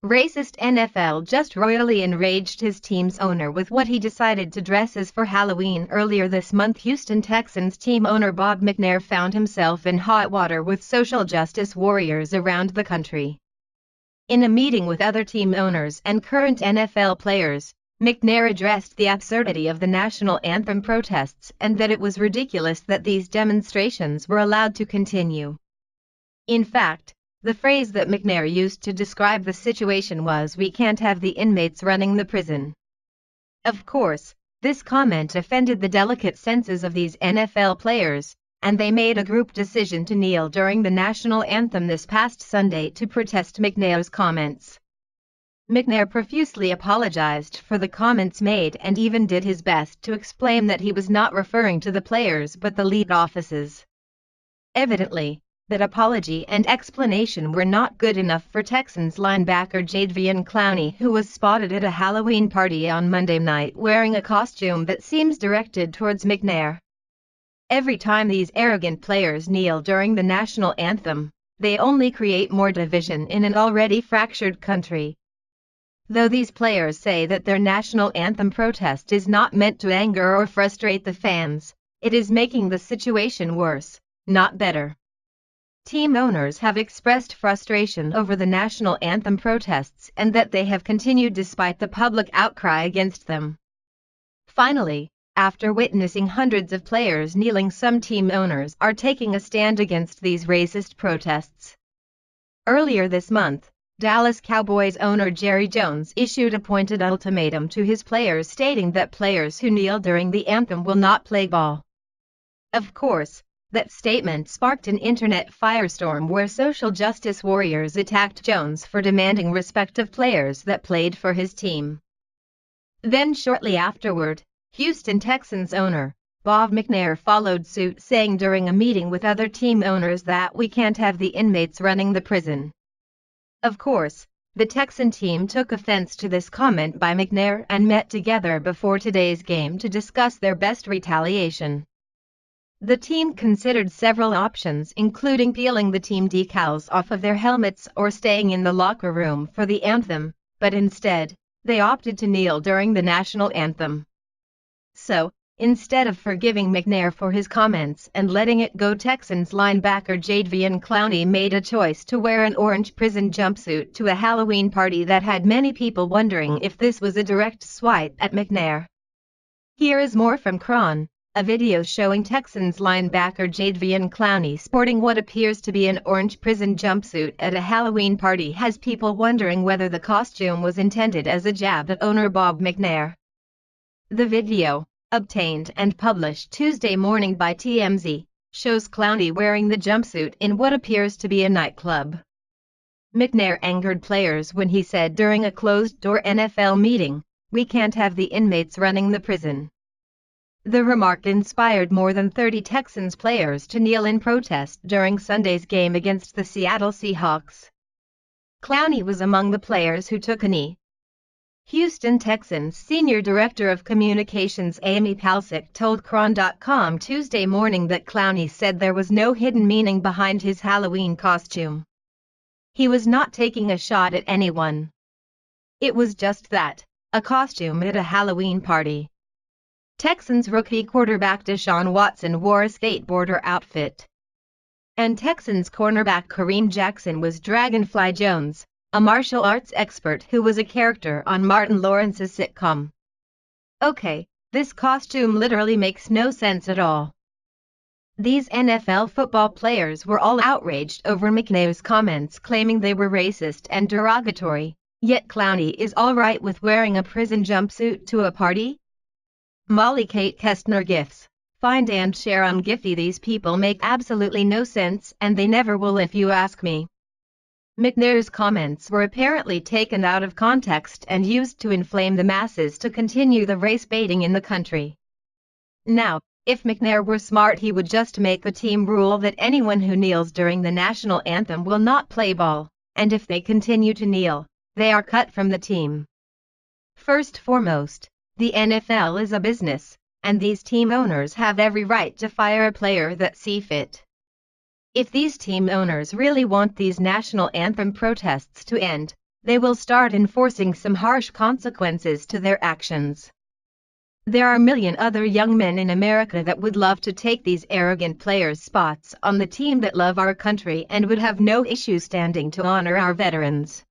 Racist NFL just royally enraged his team's owner with what he decided to dress as for Halloween. Earlier this month, Houston Texans team owner Bob McNair found himself in hot water with social justice warriors around the country. In a meeting with other team owners and current NFL players, McNair addressed the absurdity of the national anthem protests and that it was ridiculous that these demonstrations were allowed to continue. In fact, the phrase that McNair used to describe the situation was, "We can't have the inmates running the prison." Of course, this comment offended the delicate senses of these NFL players, and they made a group decision to kneel during the national anthem this past Sunday to protest McNair's comments. McNair profusely apologized for the comments made and even did his best to explain that he was not referring to the players but the league offices. Evidently, that apology and explanation were not good enough for Texans linebacker Jadeveon Clowney, who was spotted at a Halloween party on Monday night wearing a costume that seems directed towards McNair. Every time these arrogant players kneel during the national anthem, they only create more division in an already fractured country. Though these players say that their national anthem protest is not meant to anger or frustrate the fans, it is making the situation worse, not better. Team owners have expressed frustration over the national anthem protests and that they have continued despite the public outcry against them. Finally, after witnessing hundreds of players kneeling, some team owners are taking a stand against these racist protests. Earlier this month, Dallas Cowboys owner Jerry Jones issued a pointed ultimatum to his players, stating that players who kneel during the anthem will not play ball. Of course, that statement sparked an internet firestorm where social justice warriors attacked Jones for demanding respect of players that played for his team. Then shortly afterward, Houston Texans owner Bob McNair followed suit, saying during a meeting with other team owners that "we can't have the inmates running the prison." Of course, the Texan team took offense to this comment by McNair and met together before today's game to discuss their best retaliation. The team considered several options, including peeling the team decals off of their helmets or staying in the locker room for the anthem, but instead, they opted to kneel during the national anthem. So, instead of forgiving McNair for his comments and letting it go, Texans linebacker Jadeveon Clowney made a choice to wear an orange prison jumpsuit to a Halloween party that had many people wondering if this was a direct swipe at McNair. Here is more from Cron. A video showing Texans linebacker Jadeveon Clowney sporting what appears to be an orange prison jumpsuit at a Halloween party has people wondering whether the costume was intended as a jab at owner Bob McNair. The video, obtained and published Tuesday morning by TMZ, shows Clowney wearing the jumpsuit in what appears to be a nightclub. McNair angered players when he said during a closed-door NFL meeting, "We can't have the inmates running the prison." The remark inspired more than 30 Texans players to kneel in protest during Sunday's game against the Seattle Seahawks. Clowney was among the players who took a knee. Houston Texans Senior Director of Communications Amy Palcic told Cron.com Tuesday morning that Clowney said there was no hidden meaning behind his Halloween costume. He was not taking a shot at anyone. It was just that, a costume at a Halloween party. Texans rookie quarterback Deshaun Watson wore a skateboarder outfit. And Texans cornerback Kareem Jackson was Dragonfly Jones, a martial arts expert who was a character on Martin Lawrence's sitcom. Okay, this costume literally makes no sense at all. These NFL football players were all outraged over McNair's comments, claiming they were racist and derogatory, yet Clowney is all right with wearing a prison jumpsuit to a party? Molly Kate Kestner GIFs. Find and share on Giphy. These people make absolutely no sense, and they never will if you ask me. McNair's comments were apparently taken out of context and used to inflame the masses to continue the race baiting in the country. Now, if McNair were smart, he would just make the team rule that anyone who kneels during the national anthem will not play ball, and if they continue to kneel, they are cut from the team. First foremost, the NFL is a business, and these team owners have every right to fire a player that see fit. If these team owners really want these national anthem protests to end, they will start enforcing some harsh consequences to their actions. There are a million other young men in America that would love to take these arrogant players' spots on the team that love our country and would have no issue standing to honor our veterans.